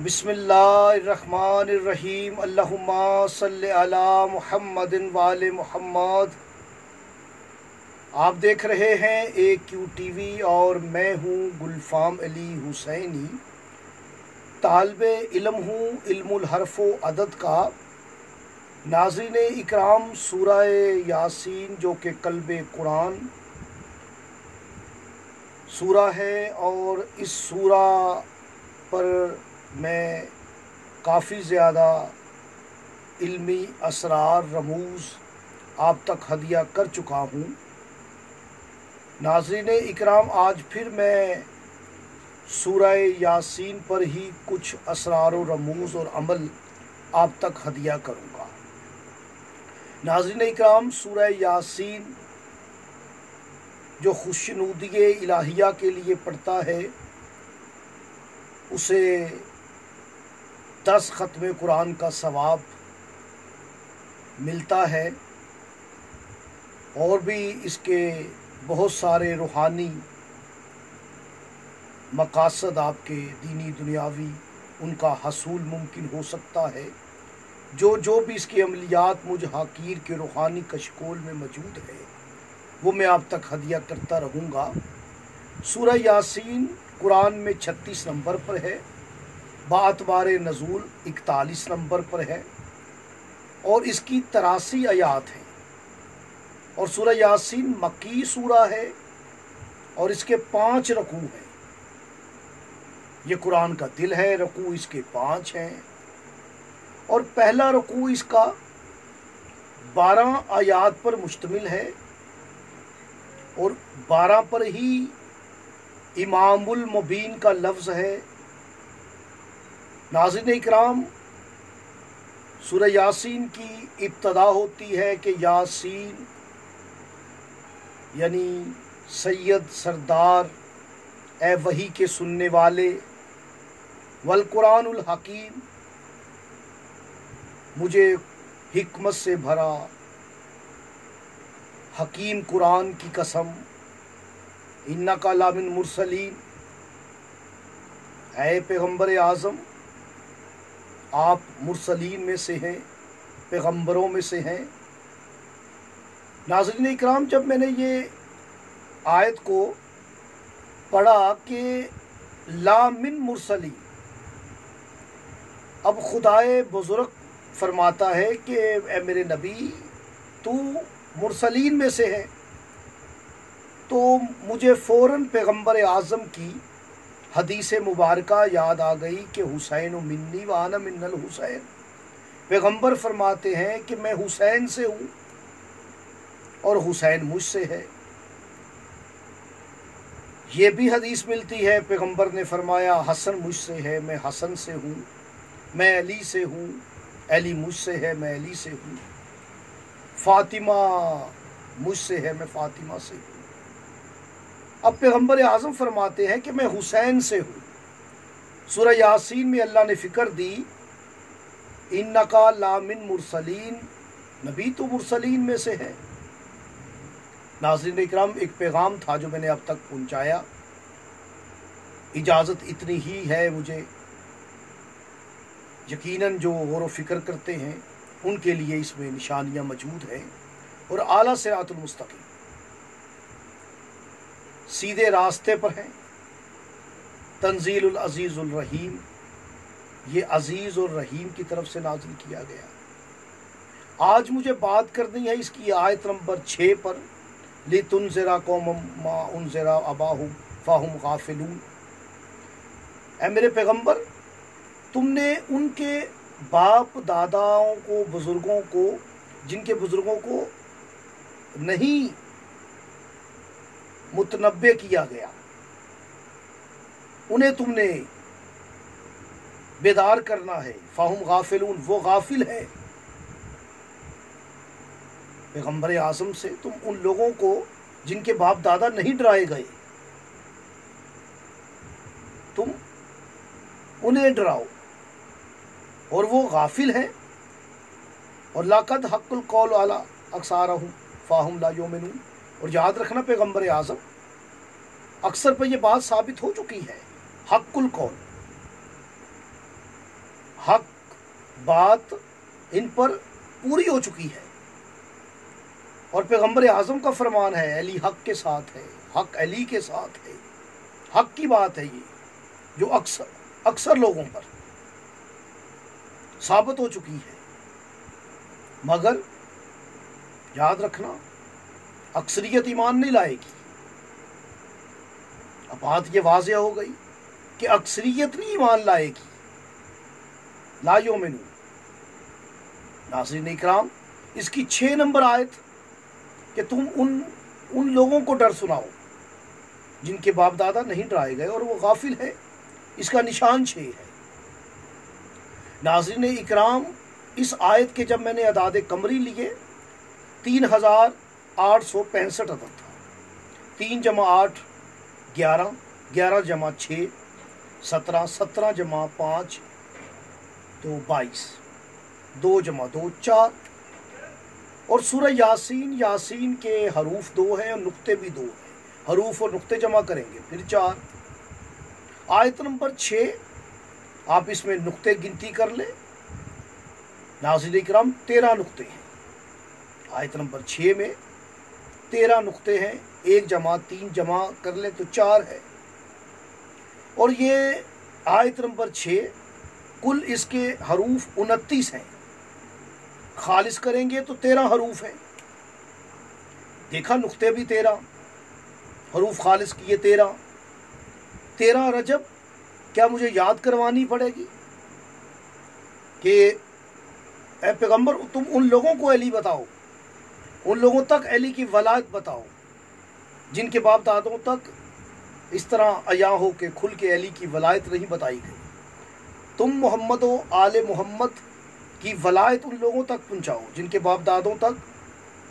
बिस्मिल्लाहिर्रहमानिर्रहीम। अल्लाहुम्मा सल्लि अला मुहम्मदिन व आले मुहम्मद। आप देख रहे हैं AQ TV और मैं हूँ गुलफाम अली हुसैनी। तालिबे इल्म हूँ इल्मुल हर्फ व अदद का। नाज़रीन इकराम, सूरह यासीन जो कि कल्बे कुरान सूरा है और इस सूरा पर मैं काफ़ी ज़्यादा इल्मी असरार रमूज़ आप तक हदिया कर चुका हूँ। नाज़रीन इकराम, आज फिर मैं सूरह यासीन पर ही कुछ असरार व रमूज़ और अमल आप तक हदिया करूँगा। नाज़रीन इकराम, सूरह यासीन जो खुशनुदी इलाहिया के लिए पढ़ता है उसे 10 ख़त्म कुरान का सवाब मिलता है और भी इसके बहुत सारे रूहानी मकासद आपके दीनी दुनियावी उनका हसूल मुमकिन हो सकता है। जो भी इसकी अमलियात मुझ हकीर के रूहानी कशकोल में मौजूद है वो मैं आप तक हदिया करता रहूँगा। सूरह यासीन कुरान में 36 नंबर पर है, बातबारे नज़ूल 41 नंबर पर है और इसकी 83 आयात हैं। और सूरह यासीन मक्की सूरा है और इसके 5 रकू हैं। ये कुरान का दिल है, रकू इसके 5 हैं और पहला रकू इसका 12 आयात पर मुश्तमिल है और 12 पर ही इमामुल मुबीन का लफ्ज़ है। नाज़रीन इकराम, सूरह यासीन की इब्तदा होती है कि यासीन यानी सैयद सरदार ए वही के सुनने वाले, वल कुरानुल हकीम, मुझे हिकमत से भरा हकीम कुरान की कसम, इन्नका लामिन मुरसलीन, ऐ पैगम्बर आज़म आप मुरसलीन में से हैं, पैगम्बरों में से हैं। नाज़रीन इकराम, जब मैंने ये आयत को पढ़ा कि लामिन मुरसलीन, अब खुदाए बुज़ुर्ग फरमाता है कि ए मेरे नबी तू मुरसलीन में से है, तो मुझे फ़ौरन पैगम्बर आज़म की हदीस मुबारका याद आ गई कि हुसैन मिन्नी व आना मिन्नल हुसैन। पैगम्बर फरमाते हैं कि मैं हुसैन से हूँ और हुसैन मुझसे है। ये भी हदीस मिलती है, पैगम्बर ने फरमाया हसन मुझसे है, मैं हसन से हूँ, मैं अली से हूँ, अली मुझसे है, मैं अली से हूँ, फ़ातिमा मुझसे है, मैं फ़ातिमा से हूँ। अब पैगम्बर आज़म फरमाते हैं कि मैं हुसैन से हूँ। सूरह यासीन में अल्लाह ने फ़िक्र दी इन्नका लामिन मुरसलीन, नबी तो मुरसलीन में से है। नाज़रीन इकराम, एक पैगाम था जो मैंने अब तक पहुँचाया। इजाज़त इतनी ही है मुझे, यकीनन जो गौर व फ़िक्र करते हैं उनके लिए इसमें निशानियाँ मौजूद हैं और आला सिरातुल मुस्तकीम सीधे रास्ते पर हैं। तंजीलुल अज़ीज़ुल रहीम, ये अज़ीज़ और रहीम की तरफ से नाज़िल किया गया। आज मुझे बात करनी है इसकी आयत नंबर 6 पर, लितुनज़िरा कौमम मा उनज़िरा अबाहुम फ़हुम गाफ़िलून। ऐ मेरे पैगम्बर, तुमने उनके बाप दादाओं को, बुज़ुर्गों को, जिनके बुज़ुर्गों को नहीं मुतनब्बे किया गया, उन्हें तुमने बेदार करना है। फ़हुम गाफ़िलून, वो गाफिल है। पैगम्बर आज़म से तुम उन लोगों को जिनके बाप दादा नहीं डराए गए, तुम उन्हें डराओ और वो गाफिल हैं। और लाक़द हक़्क़ुल क़ौल अला अक्सारहुम फ़हुम ला युमिनून। और याद रखना पैगम्बर आज़म अक्सर पर यह बात साबित हो चुकी है, हक़्क़ुल कौल, हक बात इन पर पूरी हो चुकी है और पैगंबर आज़म का फरमान है, अली हक के साथ है, हक अली के साथ है। हक की बात है ये, जो अक्सर लोगों पर साबित हो चुकी है। मगर याद रखना, अक्सरियत ईमान नहीं लाएगी। अब बात ये वाज़ेह हो गई कि अक्सरियत नहीं ईमान लाएगी। ला युमिनू, नाज़रीन इकराम, इसकी 6 नंबर आयत कि तुम उन लोगों को डर सुनाओ जिनके बाप दादा नहीं डराए गए और वो गाफिल है। इसका निशान 6 है। नाज़रीन इकराम, इस आयत के जब मैंने अदाद कमरी लिए 3865 अदद था। 3 जमा 8 11, 11 जमा 6 17, 17 जमा 5 तो 22, 2 जमा 2 4। और सूरह यासीन के हरूफ 2 हैं और नुक्ते भी 2 हैं। हरूफ और नुक्ते जमा करेंगे फिर 4। आयत नंबर 6, आप इसमें नुक्ते गिनती कर ले। नाज़रीन इकराम, 13 नुक्ते हैं। आयत नंबर 6 में 13 नुक्ते हैं। 1 जमा 3 जमा कर ले तो 4 है। और ये आयत नंबर 6, कुल इसके हरूफ 29 हैं। खालिस करेंगे तो 13 हरूफ हैं। देखा, नुक्ते भी 13, हरूफ खालिस किए 13। 13 रजब क्या मुझे याद करवानी पड़ेगी कि ए पैगंबर, तुम उन लोगों को अली बताओ, उन लोगों तक अली की वलायत बताओ जिनके बाप दादों तक इस तरह अया हो के खुल के अली की वलायत नहीं बताई गई। तुम मोहम्मद व आले मोहम्मद की वलायत उन लोगों तक पहुँचाओ जिनके बाप दादों तक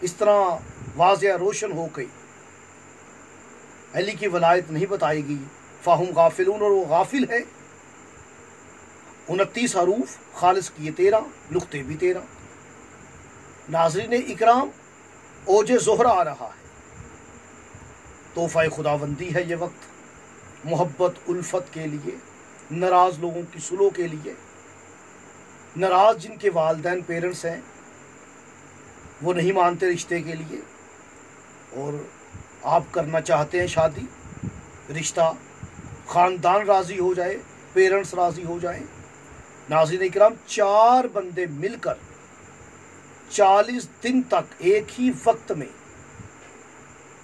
इस तरह वाज़ेह रोशन हो गई अली की वलायत नहीं बताई गई। फ़ाहुम गाफिलून, और वो गाफिल है। 29 हरूफ खालिस किए 13, नुक्ते भी 13। नाज़रीन इकराम, ओजे ज़ोहरा आ रहा है। तोहफ़ा खुदाबंदी है ये वक्त, मोहब्बत उल्फत के लिए, नाराज़ लोगों की सुलह के लिए। नाराज़ जिनके वालिदैन पेरेंट्स हैं, वो नहीं मानते रिश्ते के लिए, और आप करना चाहते हैं शादी, रिश्ता, ख़ानदान राज़ी हो जाए, पेरेंट्स राज़ी हो जाएं। नाज़रीन इकराम, 4 बंदे मिलकर 40 दिन तक एक ही वक्त में,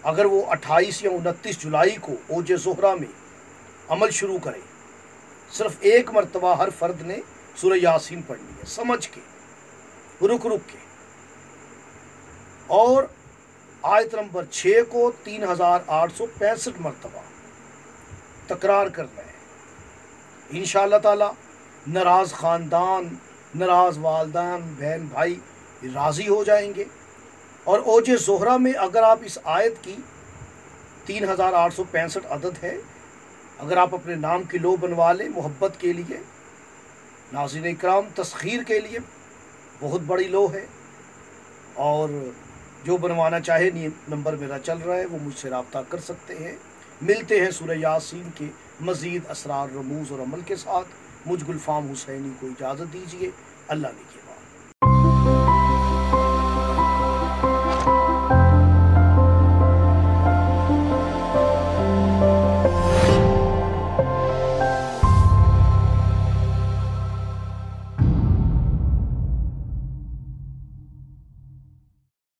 अगर वो 28 या 29 जुलाई को ओजे ज़ोहरा में अमल शुरू करें, सिर्फ एक मरतबा हर फर्द ने सूरह यासीन पढ़नी है, समझ के, रुक के। और आयत नंबर 6 को 3865 मरतबा तकरार करना है। इंशाअल्लाह ताला नाराज़ ख़ानदान, नाराज़ वालिदैन, बहन भाई राज़ी हो जाएंगे। और ओजे ज़ोहरा में अगर आप इस आयत की 3865 अदद है, अगर आप अपने नाम की लो बनवा लें मोहब्बत के लिए, नाज़रीन इकराम, तस्खीर के लिए बहुत बड़ी लो है। और जो बनवाना चाहे, नंबर मेरा चल रहा है, वो मुझसे रब्ता कर सकते हैं। मिलते हैं सूरह यासीन के मज़ीद असरार, रमूज़ और अमल के साथ। मुझ गुलफ़ाम हुसैनी को इजाज़त दीजिए। अल्लाह ने किया।